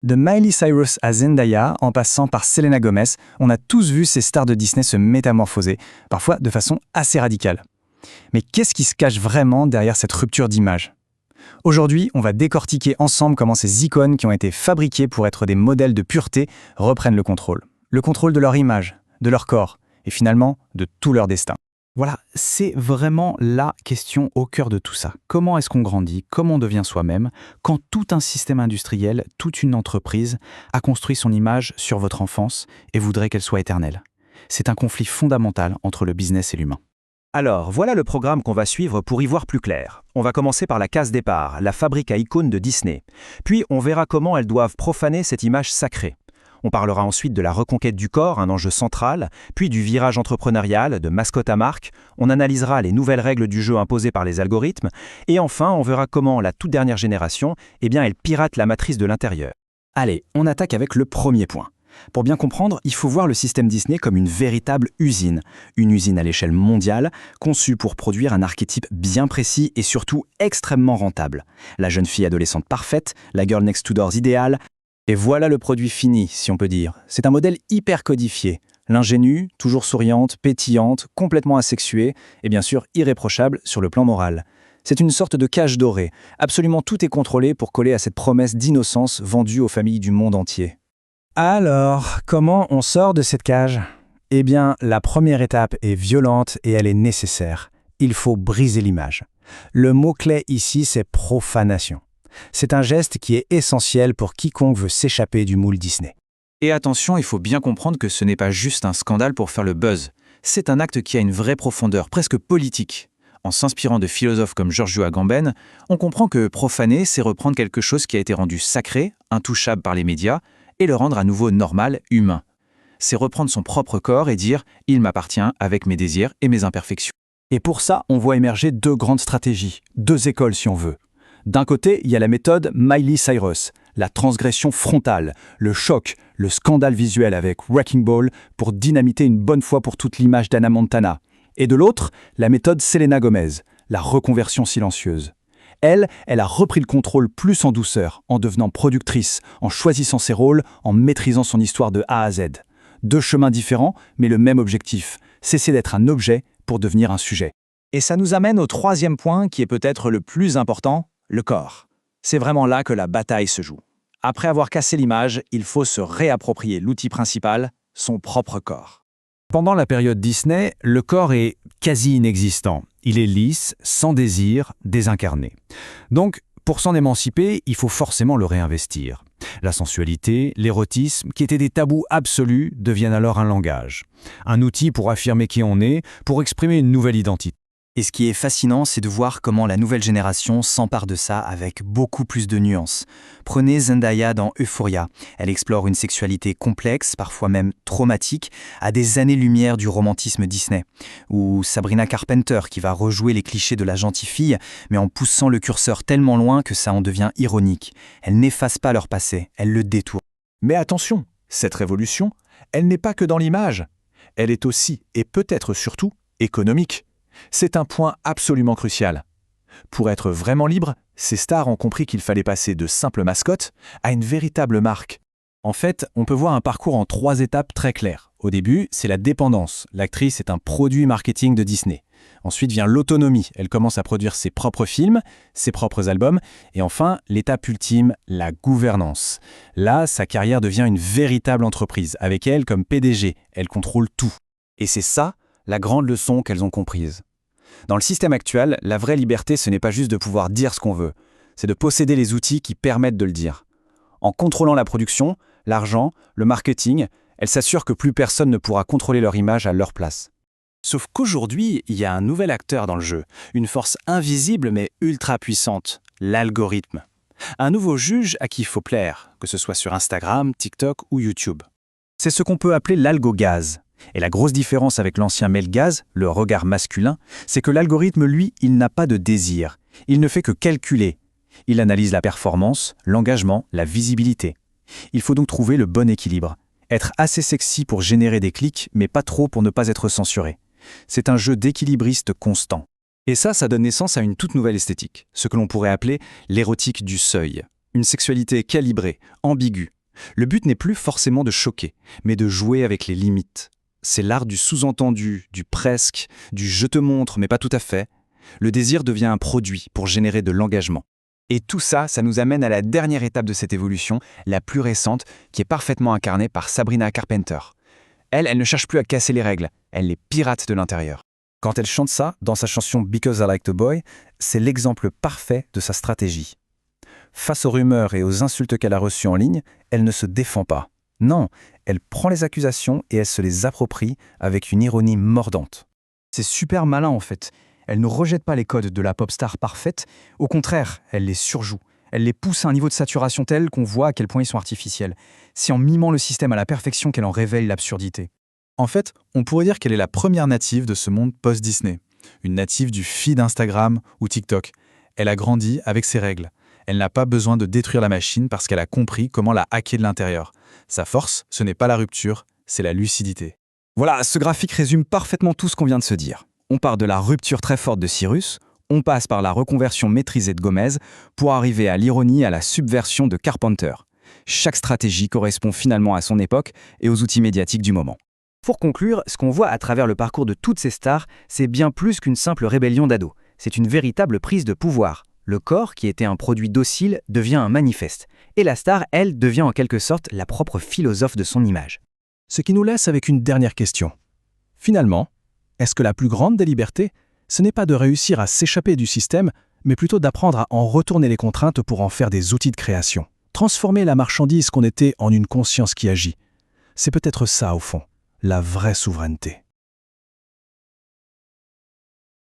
De Miley Cyrus à Zendaya, en passant par Selena Gomez, on a tous vu ces stars de Disney se métamorphoser, parfois de façon assez radicale. Mais qu'est-ce qui se cache vraiment derrière cette rupture d'image ? Aujourd'hui, on va décortiquer ensemble comment ces icônes qui ont été fabriquées pour être des modèles de pureté reprennent le contrôle. Le contrôle de leur image, de leur corps, et finalement de tout leur destin. Voilà, c'est vraiment la question au cœur de tout ça. Comment est-ce qu'on grandit, comment on devient soi-même, quand tout un système industriel, toute une entreprise a construit son image sur votre enfance et voudrait qu'elle soit éternelle. C'est un conflit fondamental entre le business et l'humain. Alors, voilà le programme qu'on va suivre pour y voir plus clair. On va commencer par la case départ, la fabrique à icônes de Disney. Puis, on verra comment elles doivent profaner cette image sacrée. On parlera ensuite de la reconquête du corps, un enjeu central, puis du virage entrepreneurial, de mascotte à marque. On analysera les nouvelles règles du jeu imposées par les algorithmes. Et enfin, on verra comment la toute dernière génération, elle pirate la matrice de l'intérieur. Allez, on attaque avec le premier point. Pour bien comprendre, il faut voir le système Disney comme une véritable usine. Une usine à l'échelle mondiale, conçue pour produire un archétype bien précis et surtout extrêmement rentable. La jeune fille adolescente parfaite, la girl next to door idéale. Et voilà le produit fini, si on peut dire. C'est un modèle hyper codifié. L'ingénue, toujours souriante, pétillante, complètement asexuée et bien sûr irréprochable sur le plan moral. C'est une sorte de cage dorée. Absolument tout est contrôlé pour coller à cette promesse d'innocence vendue aux familles du monde entier. Alors, comment on sort de cette cage ? Eh bien, la première étape est violente et elle est nécessaire. Il faut briser l'image. Le mot-clé ici, c'est profanation. C'est un geste qui est essentiel pour quiconque veut s'échapper du moule Disney. Et attention, il faut bien comprendre que ce n'est pas juste un scandale pour faire le buzz. C'est un acte qui a une vraie profondeur, presque politique. En s'inspirant de philosophes comme Giorgio Agamben, on comprend que profaner, c'est reprendre quelque chose qui a été rendu sacré, intouchable par les médias, et le rendre à nouveau normal, humain. C'est reprendre son propre corps et dire « il m'appartient avec mes désirs et mes imperfections ». Et pour ça, on voit émerger deux grandes stratégies, deux écoles si on veut. D'un côté, il y a la méthode Miley Cyrus, la transgression frontale, le choc, le scandale visuel avec Wrecking Ball pour dynamiter une bonne fois pour toute l'image d'Hannah Montana. Et de l'autre, la méthode Selena Gomez, la reconversion silencieuse. Elle a repris le contrôle plus en douceur, en devenant productrice, en choisissant ses rôles, en maîtrisant son histoire de A à Z. Deux chemins différents, mais le même objectif, cesser d'être un objet pour devenir un sujet. Et ça nous amène au troisième point qui est peut-être le plus important, le corps. C'est vraiment là que la bataille se joue. Après avoir cassé l'image, il faut se réapproprier l'outil principal, son propre corps. Pendant la période Disney, le corps est quasi inexistant. Il est lisse, sans désir, désincarné. Donc, pour s'en émanciper, il faut forcément le réinvestir. La sensualité, l'érotisme, qui étaient des tabous absolus, deviennent alors un langage. Un outil pour affirmer qui on est, pour exprimer une nouvelle identité. Et ce qui est fascinant, c'est de voir comment la nouvelle génération s'empare de ça avec beaucoup plus de nuances. Prenez Zendaya dans Euphoria. Elle explore une sexualité complexe, parfois même traumatique, à des années-lumière du romantisme Disney. Ou Sabrina Carpenter qui va rejouer les clichés de la gentille fille, mais en poussant le curseur tellement loin que ça en devient ironique. Elle n'efface pas leur passé, elle le détourne. Mais attention, cette révolution, elle n'est pas que dans l'image. Elle est aussi, et peut-être surtout, économique. C'est un point absolument crucial. Pour être vraiment libre, ces stars ont compris qu'il fallait passer de simples mascottes à une véritable marque. En fait, on peut voir un parcours en 3 étapes très claires. Au début, c'est la dépendance. L'actrice est un produit marketing de Disney. Ensuite vient l'autonomie. Elle commence à produire ses propres films, ses propres albums. Et enfin, l'étape ultime, la gouvernance. Là, sa carrière devient une véritable entreprise. Avec elle comme PDG, elle contrôle tout. Et c'est ça, la grande leçon qu'elles ont comprise. Dans le système actuel, la vraie liberté, ce n'est pas juste de pouvoir dire ce qu'on veut, c'est de posséder les outils qui permettent de le dire. En contrôlant la production, l'argent, le marketing, elles s'assurent que plus personne ne pourra contrôler leur image à leur place. Sauf qu'aujourd'hui, il y a un nouvel acteur dans le jeu, une force invisible mais ultra puissante, l'algorithme. Un nouveau juge à qui il faut plaire, que ce soit sur Instagram, TikTok ou YouTube. C'est ce qu'on peut appeler l'algo-gaz. Et la grosse différence avec l'ancien male gaze, le regard masculin, c'est que l'algorithme, lui, il n'a pas de désir. Il ne fait que calculer. Il analyse la performance, l'engagement, la visibilité. Il faut donc trouver le bon équilibre. Être assez sexy pour générer des clics, mais pas trop pour ne pas être censuré. C'est un jeu d'équilibriste constant. Et ça donne naissance à une toute nouvelle esthétique, ce que l'on pourrait appeler l'érotique du seuil. Une sexualité calibrée, ambiguë. Le but n'est plus forcément de choquer, mais de jouer avec les limites. C'est l'art du sous-entendu, du presque, du je te montre mais pas tout à fait. Le désir devient un produit pour générer de l'engagement. Et tout ça, ça nous amène à la dernière étape de cette évolution, la plus récente, qui est parfaitement incarnée par Sabrina Carpenter. Elle ne cherche plus à casser les règles, elle les pirate de l'intérieur. Quand elle chante ça, dans sa chanson Because I Like the Boy, c'est l'exemple parfait de sa stratégie. Face aux rumeurs et aux insultes qu'elle a reçues en ligne, elle ne se défend pas. Non, elle prend les accusations et elle se les approprie avec une ironie mordante. C'est super malin en fait. Elle ne rejette pas les codes de la pop star parfaite, au contraire, elle les surjoue. Elle les pousse à un niveau de saturation tel qu'on voit à quel point ils sont artificiels. C'est en mimant le système à la perfection qu'elle en révèle l'absurdité. En fait, on pourrait dire qu'elle est la première native de ce monde post-Disney. Une native du feed Instagram ou TikTok. Elle a grandi avec ses règles. Elle n'a pas besoin de détruire la machine parce qu'elle a compris comment la hacker de l'intérieur. Sa force, ce n'est pas la rupture, c'est la lucidité. Voilà, ce graphique résume parfaitement tout ce qu'on vient de se dire. On part de la rupture très forte de Cyrus, on passe par la reconversion maîtrisée de Gomez, pour arriver à l'ironie et à la subversion de Carpenter. Chaque stratégie correspond finalement à son époque et aux outils médiatiques du moment. Pour conclure, ce qu'on voit à travers le parcours de toutes ces stars, c'est bien plus qu'une simple rébellion d'ados. C'est une véritable prise de pouvoir. Le corps, qui était un produit docile, devient un manifeste. Et la star, elle, devient en quelque sorte la propre philosophe de son image. Ce qui nous laisse avec une dernière question. Finalement, est-ce que la plus grande des libertés, ce n'est pas de réussir à s'échapper du système, mais plutôt d'apprendre à en retourner les contraintes pour en faire des outils de création, transformer la marchandise qu'on était en une conscience qui agit? C'est peut-être ça, au fond, la vraie souveraineté.